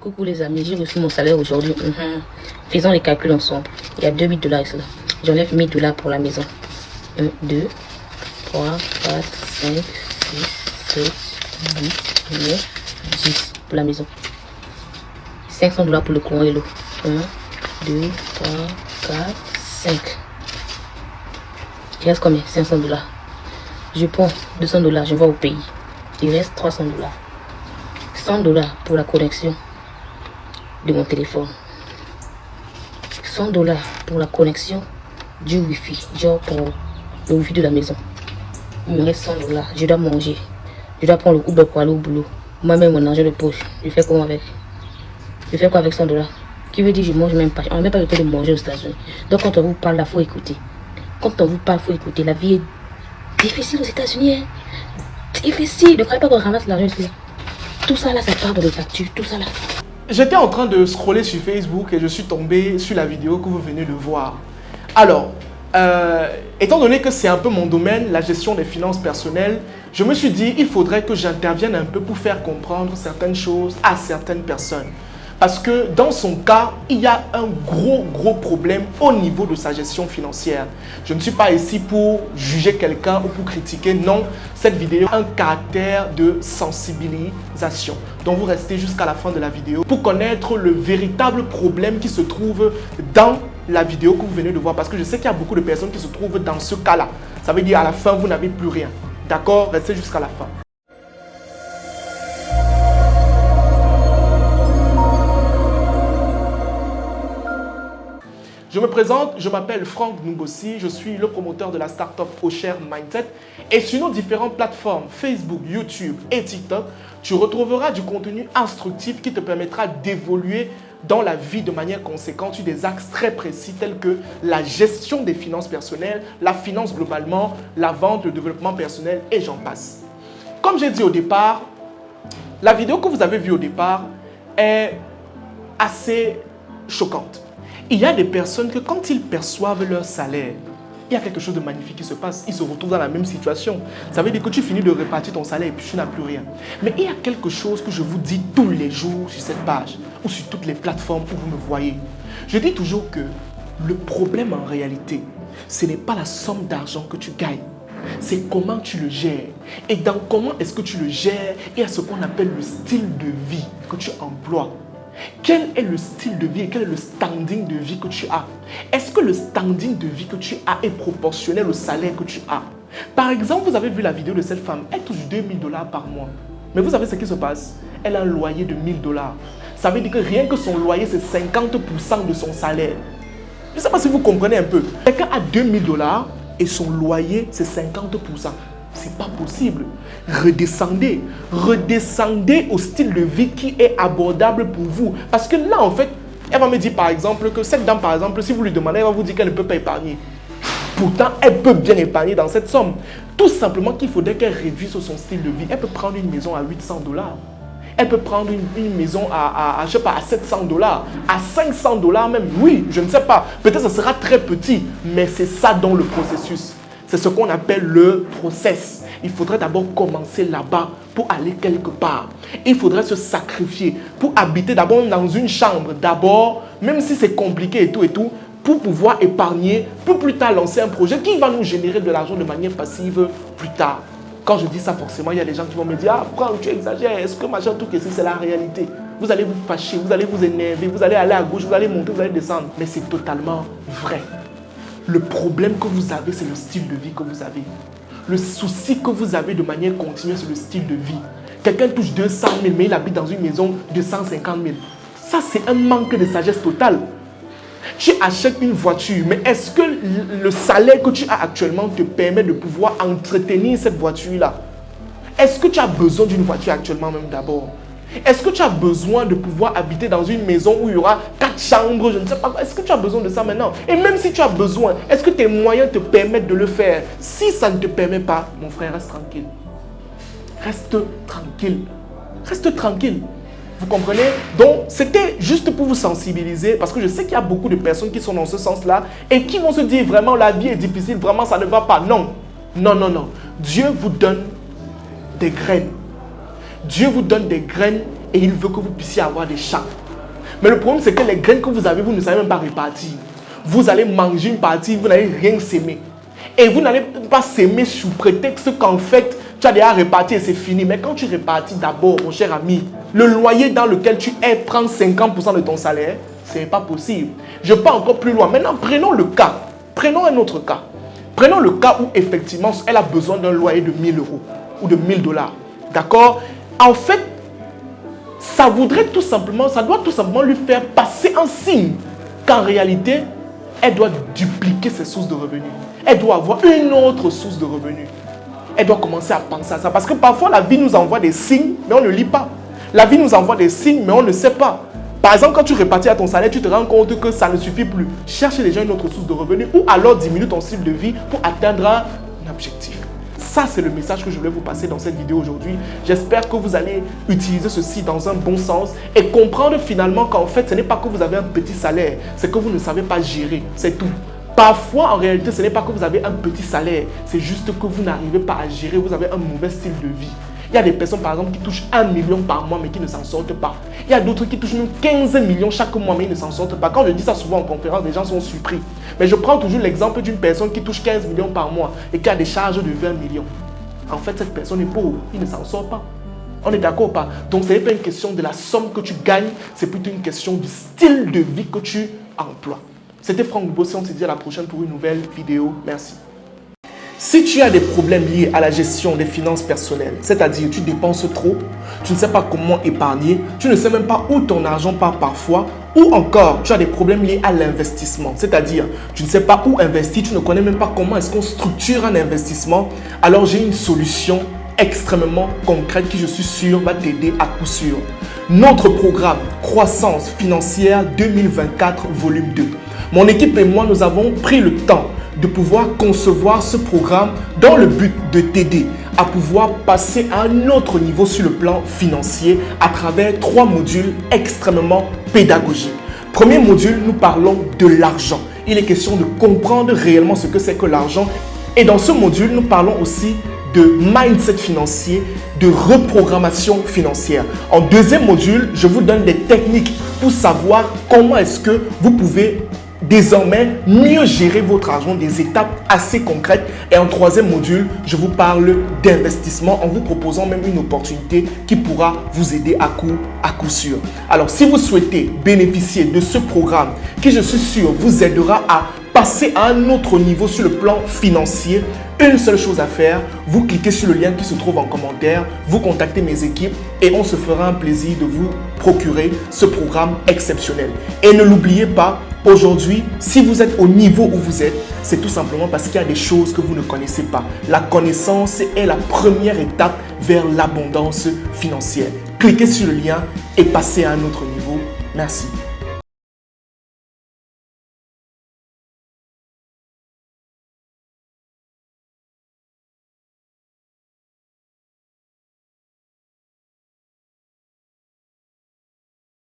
Coucou les amis, j'ai reçu mon salaire aujourd'hui. Faisons les calculs ensemble. Il y a 2 $800ici. J'enlève 1 000 $ pour la maison. 1, 2, 3, 4, 5, 6, 7, 8, 9, 10 pour la maison. 500 $ pour le courant et l'eau. 1, 2, 3, 4, 5. Il reste combien? 500 $. Je prends 200 $, je vais au pays. Il reste 300 $. 100 $ pour la connexion de mon téléphone. 100 $ pour la connexion du Wi-Fi, genre pour le Wi-Fi de la maison. Il me reste 100 $. Je dois manger. Je dois prendre le Uber pour aller au boulot. Moi-même, mon argent de poche. Je fais quoi avec? Je fais quoi avec 100 $? Qui veut dire que je mange même pas. On n'a même pas le temps de manger aux États-Unis. Donc quand on vous parle, il faut écouter. Quand on vous parle, il faut écouter. La vie est difficile aux États-Unis. Hein? Difficile. Ne croyez pas qu'on ramasse l'argent ici. Tout ça là, ça part de les factures. Tout ça là. J'étais en train de scroller sur Facebook et je suis tombé sur la vidéo que vous venez de voir. Alors, étant donné que c'est un peu mon domaine, la gestion des finances personnelles, je me suis dit il faudrait que j'intervienne un peu pour faire comprendre certaines choses à certaines personnes. Parce que dans son cas, il y a un gros problème au niveau de sa gestion financière. Je ne suis pas ici pour juger quelqu'un ou pour critiquer. Non, cette vidéo a un caractère de sensibilisation. Donc vous restez jusqu'à la fin de la vidéo pour connaître le véritable problème qui se trouve dans la vidéo que vous venez de voir. Parce que je sais qu'il y a beaucoup de personnes qui se trouvent dans ce cas-là. Ça veut dire à la fin, vous n'avez plus rien. D'accord? Restez jusqu'à la fin. Je me présente, je m'appelle Franck Ngoussi, je suis le promoteur de la startup Osher Mindset et sur nos différentes plateformes Facebook, YouTube et TikTok, tu retrouveras du contenu instructif qui te permettra d'évoluer dans la vie de manière conséquente sur des axes très précis tels que la gestion des finances personnelles, la finance globalement, la vente, le développement personnel et j'en passe. Comme j'ai dit au départ, la vidéo que vous avez vue au départ est assez choquante. Il y a des personnes que quand ils perçoivent leur salaire, il y a quelque chose de magnifique qui se passe. Ils se retrouvent dans la même situation. Ça veut dire que tu finis de répartir ton salaire et puis tu n'as plus rien. Mais il y a quelque chose que je vous dis tous les jours sur cette page ou sur toutes les plateformes où vous me voyez. Je dis toujours que le problème en réalité, ce n'est pas la somme d'argent que tu gagnes. C'est comment tu le gères. Et dans comment est-ce que tu le gères, il y a ce qu'on appelle le style de vie que tu emploies. Quel est le style de vie et quel est le standing de vie que tu as? Est-ce que le standing de vie que tu as est proportionnel au salaire que tu as? Par exemple, vous avez vu la vidéo de cette femme, elle touche 2 000 $ par mois. Mais vous savez ce qui se passe? Elle a un loyer de 1 000 $. Ça veut dire que rien que son loyer, c'est 50% de son salaire. Je ne sais pas si vous comprenez un peu. Quelqu'un a 2 000 $ et son loyer, c'est 50%. C'est pas possible. Redescendez. Redescendez au style de vie qui est abordable pour vous. Parce que là, en fait, elle va me dire par exemple que cette dame, par exemple, si vous lui demandez, elle va vous dire qu'elle ne peut pas épargner. Pourtant, elle peut bien épargner dans cette somme. Tout simplement qu'il faudrait qu'elle réduise son style de vie. Elle peut prendre une maison à 800 $. Elle peut prendre une maison je sais pas, à 700 $, à 500 $ même. Oui, je ne sais pas. Peut-être que ce sera très petit, mais c'est ça dans le processus. C'est ce qu'on appelle le process. Il faudrait d'abord commencer là-bas pour aller quelque part. Il faudrait se sacrifier pour habiter d'abord dans une chambre. D'abord, même si c'est compliqué et tout, pour pouvoir épargner, pour plus tard lancer un projet qui va nous générer de l'argent de manière passive plus tard. Quand je dis ça, forcément, il y a des gens qui vont me dire « Ah, Franck, tu exagères, est-ce que machin, tout que c'est la réalité ?» Vous allez vous fâcher, vous allez vous énerver, vous allez aller à gauche, vous allez monter, vous allez descendre. Mais c'est totalement vrai. Le problème que vous avez, c'est le style de vie que vous avez. Le souci que vous avez de manière continue, c'est le style de vie. Quelqu'un touche 200 000, mais il habite dans une maison de 150 000. Ça, c'est un manque de sagesse totale. Tu achètes une voiture, mais est-ce que le salaire que tu as actuellement te permet de pouvoir entretenir cette voiture-là? Est-ce que tu as besoin d'une voiture actuellement même d'abord? Est-ce que tu as besoin de pouvoir habiter dans une maison où il y aura 4 chambres, je ne sais pas quoi? Est-ce que tu as besoin de ça maintenant? Et même si tu as besoin, est-ce que tes moyens te permettent de le faire? Si ça ne te permet pas, mon frère, reste tranquille. Reste tranquille. Reste tranquille. Vous comprenez? Donc, c'était juste pour vous sensibiliser parce que je sais qu'il y a beaucoup de personnes qui sont dans ce sens-là et qui vont se dire vraiment la vie est difficile, vraiment ça ne va pas. Non, non, non, non. Dieu vous donne des graines. Dieu vous donne des graines et il veut que vous puissiez avoir des champs. Mais le problème, c'est que les graines que vous avez, vous ne savez même pas répartir. Vous allez manger une partie, vous n'allez rien s'aimer. Et vous n'allez pas s'aimer sous prétexte qu'en fait, tu as déjà réparti et c'est fini. Mais quand tu répartis d'abord, mon cher ami, le loyer dans lequel tu es prend 50% de ton salaire, ce n'est pas possible. Je pars encore plus loin. Maintenant, prenons le cas. Prenons un autre cas. Prenons le cas où effectivement, elle a besoin d'un loyer de 1000 euros ou de 1000 dollars. D'accord? En fait, ça doit tout simplement lui faire passer un signe qu'en réalité, elle doit dupliquer ses sources de revenus. Elle doit avoir une autre source de revenus. Elle doit commencer à penser à ça. Parce que parfois, la vie nous envoie des signes, mais on ne lit pas. La vie nous envoie des signes, mais on ne sait pas. Par exemple, quand tu répartis à ton salaire, tu te rends compte que ça ne suffit plus. Cherche déjà une autre source de revenus ou alors diminue ton style de vie pour atteindre un objectif. Ça, c'est le message que je voulais vous passer dans cette vidéo aujourd'hui. J'espère que vous allez utiliser ceci dans un bon sens et comprendre finalement qu'en fait, ce n'est pas que vous avez un petit salaire, c'est que vous ne savez pas gérer, c'est tout. Parfois, en réalité, ce n'est pas que vous avez un petit salaire, c'est juste que vous n'arrivez pas à gérer, vous avez un mauvais style de vie. Il y a des personnes, par exemple, qui touchent 1 million par mois, mais qui ne s'en sortent pas. Il y a d'autres qui touchent même 15 millions chaque mois, mais ils ne s'en sortent pas. Quand je dis ça souvent en conférence, les gens sont surpris. Mais je prends toujours l'exemple d'une personne qui touche 15 millions par mois et qui a des charges de 20 millions. En fait, cette personne est pauvre, il ne s'en sort pas. On est d'accord ou pas? Donc, ce n'est pas une question de la somme que tu gagnes, c'est plutôt une question du style de vie que tu emploies. C'était Franck Bossé, on se dit à la prochaine pour une nouvelle vidéo. Merci. Si tu as des problèmes liés à la gestion des finances personnelles, c'est-à-dire tu dépenses trop, tu ne sais pas comment épargner, tu ne sais même pas où ton argent part parfois, ou encore tu as des problèmes liés à l'investissement, c'est-à-dire tu ne sais pas où investir, tu ne connais même pas comment est-ce qu'on structure un investissement, alors j'ai une solution extrêmement concrète qui, je suis sûr, va t'aider à coup sûr. Notre programme Croissance financière 2024 volume 2. Mon équipe et moi, nous avons pris le temps de pouvoir concevoir ce programme dans le but de t'aider à pouvoir passer à un autre niveau sur le plan financier à travers 3 modules extrêmement pédagogiques. Premier module, nous parlons de l'argent. Il est question de comprendre réellement ce que c'est que l'argent. Et dans ce module, nous parlons aussi de mindset financier, de reprogrammation financière. En deuxième module, je vous donne des techniques pour savoir comment est-ce que vous pouvez désormais mieux gérer votre argent, des étapes assez concrètes. Et en troisième module, je vous parle d'investissement en vous proposant même une opportunité qui pourra vous aider à coup sûr. Alors, si vous souhaitez bénéficier de ce programme qui, je suis sûr, vous aidera à passer à un autre niveau sur le plan financier, une seule chose à faire, vous cliquez sur le lien qui se trouve en commentaire, vous contactez mes équipes et on se fera un plaisir de vous procurer ce programme exceptionnel. Et ne l'oubliez pas, aujourd'hui, si vous êtes au niveau où vous êtes, c'est tout simplement parce qu'il y a des choses que vous ne connaissez pas. La connaissance est la première étape vers l'abondance financière. Cliquez sur le lien et passez à un autre niveau. Merci.